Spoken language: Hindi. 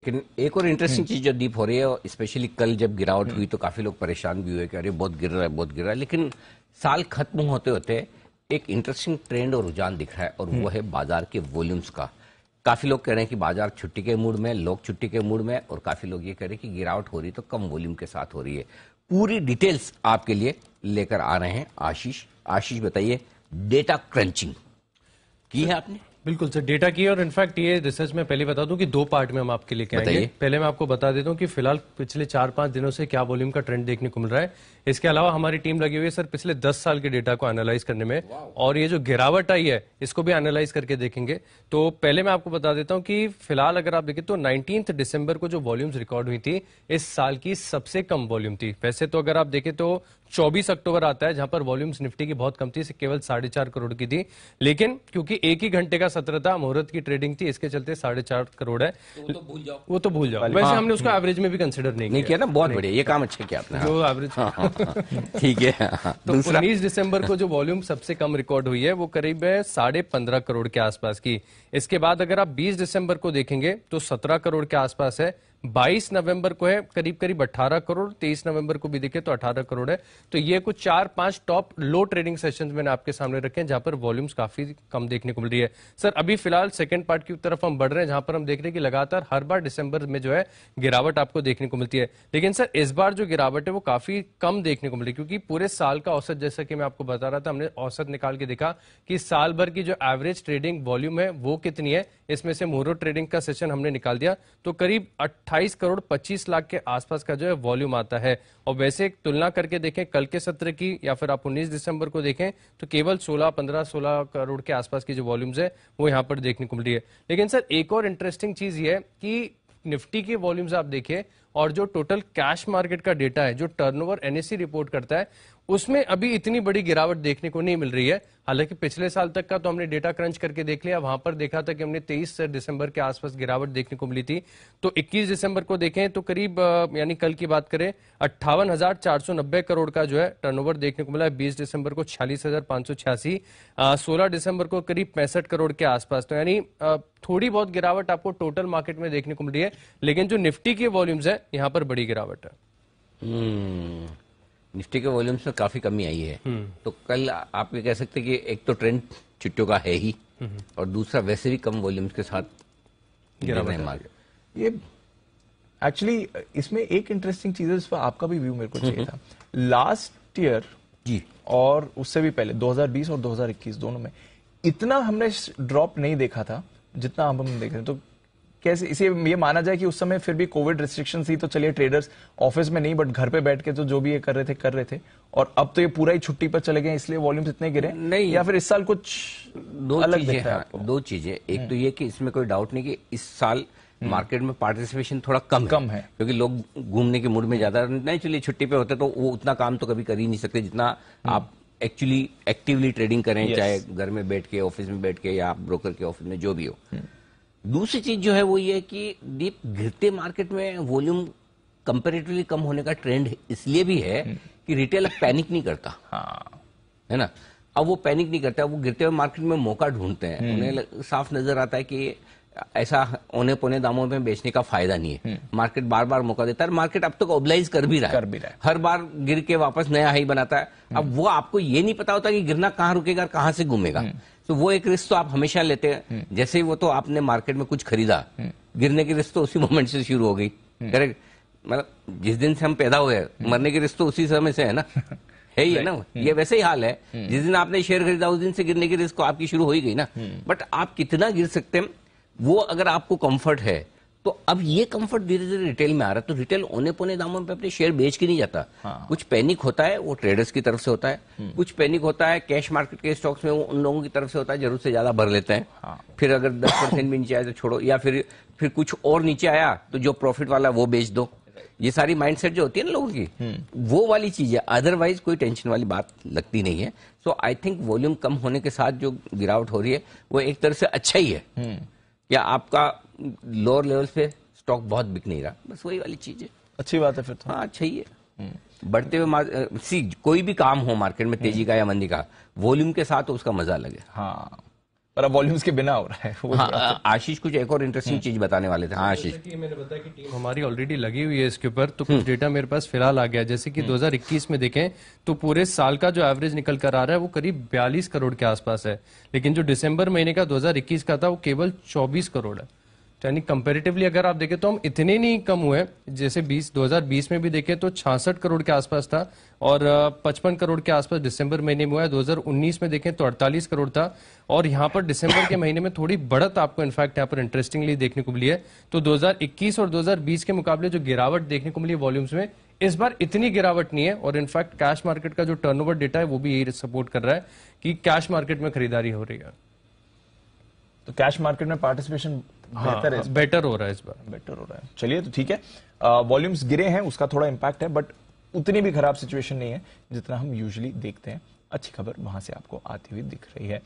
लेकिन एक और इंटरेस्टिंग चीज जो डीप हो रही है, स्पेशली कल जब गिरावट हुई तो काफी लोग परेशान भी हुए कि अरे बहुत गिर रहा है, बहुत गिर रहा है। लेकिन साल खत्म होते होते एक इंटरेस्टिंग ट्रेंड और रुझान दिख रहा है, और वो है बाजार के वॉल्यूम्स का। काफी लोग कह रहे हैं कि बाजार छुट्टी के मूड में, लोग छुट्टी के मूड में, और काफी लोग ये कह रहे हैं कि गिरावट हो रही तो कम वॉल्यूम के साथ हो रही है। पूरी डिटेल्स आपके लिए लेकर आ रहे हैं आशीष बताइए, डेटा क्रंचिंग की है आपने? बिल्कुल सर, डेटा की है, और इनफैक्ट ये रिसर्च में पहले बता दूं कि 2 पार्ट में हम आपके लिए कहेंगे। पहले मैं आपको बता देता हूं कि फिलहाल पिछले 4-5 दिनों से क्या वॉल्यूम का ट्रेंड देखने को मिल रहा है। इसके अलावा हमारी टीम लगी हुई है सर पिछले 10 साल के डेटा को एनालाइज करने में, और ये जो गिरावट आई है इसको भी एनालाइज करके देखेंगे। तो पहले मैं आपको बता देता हूं कि फिलहाल अगर आप देखें तो 19 दिसंबर को जो वॉल्यूम्स रिकॉर्ड हुई थी इस साल की सबसे कम वॉल्यूम थी। वैसे तो अगर आप देखें तो 24 अक्टूबर आता है जहां पर वॉल्यूम्स निफ्टी की बहुत कम थी, केवल 4.5 करोड़ की थी, लेकिन क्योंकि एक ही घंटे का सत्र था, मुहूर्त की ट्रेडिंग थी, इसके चलते 4.5 करोड़ है। तो वो तो भूल जाओ वैसे हमने उसको एवरेज में भी कंसिडर नहीं किया ना। बहुत बढ़िया, ये काम अच्छा किया आपने। जो एवरेज ठीक है। तो 19 दिसंबर को जो वॉल्यूम सबसे कम रिकॉर्ड हुई है वो करीब है 15.5 करोड़ के आसपास की। इसके बाद अगर आप 20 दिसंबर को देखेंगे तो 17 करोड़ के आसपास है। 22 नवंबर को है करीब 18 करोड़, 23 नवंबर को भी देखे तो 18 करोड़ है। तो ये कुछ 4-5 टॉप लो ट्रेडिंग सेशंस मैंने आपके सामने रखे हैं जहां पर वॉल्यूम्स काफी कम देखने को मिल रही है। सर अभी फिलहाल सेकंड पार्ट की तरफ हम बढ़ रहे हैं जहां पर हम देख रहे हैं कि लगातार हर बार दिसंबर में जो है गिरावट आपको देखने को मिलती है, लेकिन सर इस बार जो गिरावट है वो काफी कम देखने को मिली, क्योंकि पूरे साल का औसत, जैसा कि मैं आपको बता रहा था, हमने औसत निकाल के देखा कि साल भर की जो एवरेज ट्रेडिंग वॉल्यूम है वो कितनी है। इसमें से मुहूर्त ट्रेडिंग का सेशन हमने निकाल दिया तो करीब 28 करोड़ 25 लाख के आसपास का जो है वॉल्यूम आता है। और वैसे एक तुलना करके देखें कल के सत्र की, या फिर आप 19 दिसंबर को देखें तो केवल 16 करोड़ के आसपास की जो वॉल्यूम्स है वो यहां पर देखने को मिल रही है। लेकिन सर एक और इंटरेस्टिंग चीज ये है कि निफ्टी के वॉल्यूम्स आप देखिए और जो टोटल कैश मार्केट का डेटा है, जो टर्नओवर एनएससी रिपोर्ट करता है, उसमें अभी इतनी बड़ी गिरावट देखने को नहीं मिल रही है। हालांकि पिछले साल तक का तो हमने डेटा क्रंच करके देख लिया, वहां पर देखा था कि हमने 23 दिसंबर के आसपास गिरावट देखने को मिली थी। तो 21 दिसंबर को देखें तो करीब यानी कल की बात करें 58,490 करोड़ का जो है टर्नओवर देखने को मिला है। 20 दिसंबर को 46,586, 16 दिसंबर को करीब 65 करोड़ के आसपास। तो यानी थोड़ी बहुत गिरावट आपको टोटल मार्केट में देखने को मिल रही है, लेकिन जो निफ्टी के वॉल्यूम्स है यहां पर बड़ी गिरावट है। निफ्टी के वॉल्यूम्स में काफी कमी आई है। तो कल आप ये कह सकते हैं कि एक तो ट्रेंड छुट्टियों का है ही, और दूसरा वैसे भी कम वॉल्यूम्स के साथ गिरावट है मार्केट। ये एक्चुअली इसमें एक इंटरेस्टिंग चीज है, इस पर आपका भी व्यू मेरे को चाहिए था। लास्ट ईयर जी और उससे भी पहले 2020 और 2021 दोनों में इतना हमने ड्रॉप नहीं देखा था जितना हम देख रहे हैं। तो कैसे इसे ये माना जाए कि उस समय फिर भी कोविड रिस्ट्रिक्शन थी, तो चलिए ट्रेडर्स ऑफिस में नहीं बट घर पे बैठ के तो जो भी ये कर रहे थे, और अब तो ये पूरा ही छुट्टी पर चले गए इसलिए वॉल्यूम्स इतने गिरे नहीं, या फिर इस साल कुछ अलग दिखता है आपको? दो चीजें, एक तो ये कि इसमें कोई डाउट नहीं कि इस साल मार्केट में पार्टिसिपेशन थोड़ा कम है, क्योंकि लोग घूमने के मूड में ज्यादा नहीं, चलिए छुट्टी पे होते तो वो उतना काम तो कभी कर ही नहीं सकते जितना आप एक्चुअली एक्टिवली ट्रेडिंग करें, चाहे घर में बैठ के, ऑफिस में बैठ के, या आप ब्रोकर के ऑफिस में, जो भी हो। दूसरी चीज जो है वो ये है कि डीप गिरते मार्केट में वॉल्यूम कंपैरेटिवली कम होने का ट्रेंड इसलिए भी है कि रिटेल अब पैनिक नहीं करता, है ना। अब वो पैनिक नहीं करता, वो गिरते हुए मार्केट में मौका ढूंढते हैं। उन्हें साफ नजर आता है कि ऐसा औने पौने दामों में बेचने का फायदा नहीं है। मार्केट बार बार मौका देता है, मार्केट अब तक ऑब्लाइज कर भी रहा है, हर बार गिर के वापस नया हाई बनाता है। अब वो आपको ये नहीं पता होता कि गिरना कहां रुकेगा और कहां से घूमेगा। तो वो एक रिस्क तो आप हमेशा लेते हैं। जैसे ही वो तो आपने मार्केट में कुछ खरीदा, गिरने की रिस्क तो उसी मोमेंट से शुरू हो गई। करेक्ट, मतलब जिस दिन से हम पैदा हुए मरने की रिस्क तो उसी समय से है ना, है ही है ना। ये वैसे ही हाल है, जिस दिन आपने शेयर खरीदा उस दिन से गिरने की रिस्क आपकी शुरू हो ही गई ना। बट आप कितना गिर सकते हैं वो अगर आपको कंफर्ट है तो अब ये कंफर्ट धीरे धीरे रिटेल में आ रहा है। तो रिटेल औने पौने दामों पे अपने शेयर बेच के नहीं जाता। कुछ पैनिक होता है वो ट्रेडर्स की तरफ से होता है, कुछ पैनिक होता है कैश मार्केट के स्टॉक्स में, वो उन लोगों की तरफ से होता है जरूरत से ज्यादा भर लेते हैं। फिर अगर 10% भी नीचे आया तो छोड़ो, या फिर कुछ और नीचे आया तो जो प्रॉफिट वाला वो बेच दो। ये सारी माइंडसेट जो होती है ना लोगों की, वो वाली चीज है। अदरवाइज कोई टेंशन वाली बात लगती नहीं है। सो आई थिंक वॉल्यूम कम होने के साथ जो गिरावट हो रही है वो एक तरह से अच्छा ही है। या आपका लोअर लेवल पे स्टॉक बहुत बिक नहीं रहा, बस वही वाली चीज है। अच्छी बात है फिर तो। हाँ, अच्छा ही है। बढ़ते हुए कोई भी काम हो मार्केट में, तेजी का या मंदी का, वॉल्यूम के साथ उसका मजा अलग है। हाँ, पर अब वॉल्यूम्स के बिना हो रहा है वो। हाँ, आशीष कुछ एक और इंटरेस्टिंग चीज बताने वाले थे। हाँ आशीष, मैंने बताया कि टीम हमारी ऑलरेडी लगी हुई है इसके ऊपर, तो कुछ डेटा मेरे पास फिलहाल आ गया। जैसे कि 2021 में देखें तो पूरे साल का जो एवरेज निकल कर आ रहा है वो करीब 42 करोड़ के आसपास है, लेकिन जो दिसंबर महीने का 2021 का था वो केवल 24 करोड़ है। यानी कंपैरेटिवली अगर आप देखें तो हम इतने नहीं कम हुए। जैसे 2020 में भी देखें तो 66 करोड़ के आसपास था और 55 करोड़ के आसपास दिसंबर महीने में हुआ है। 2019 में देखें तो 48 करोड़ था और यहाँ पर दिसंबर के महीने में थोड़ी बढ़त आपको इनफैक्ट यहाँ पर इंटरेस्टिंगली देखने को मिली है। तो 2021 और 2020 के मुकाबले जो गिरावट देखने को मिली वॉल्यूम्स में, इस बार इतनी गिरावट नहीं है। और इनफैक्ट कैश मार्केट का जो टर्नओवर डेटा है वो भी यही सपोर्ट कर रहा है कि कैश मार्केट में खरीदारी हो रही है। तो कैश मार्केट में पार्टिसिपेशन बेहतर है, बेटर हो रहा है इस बार, बेटर हो रहा है। चलिए तो ठीक है, वॉल्यूम्स गिरे हैं उसका थोड़ा इंपैक्ट है, बट उतनी भी खराब सिचुएशन नहीं है जितना हम यूजुअली देखते हैं। अच्छी खबर वहां से आपको आती हुई दिख रही है।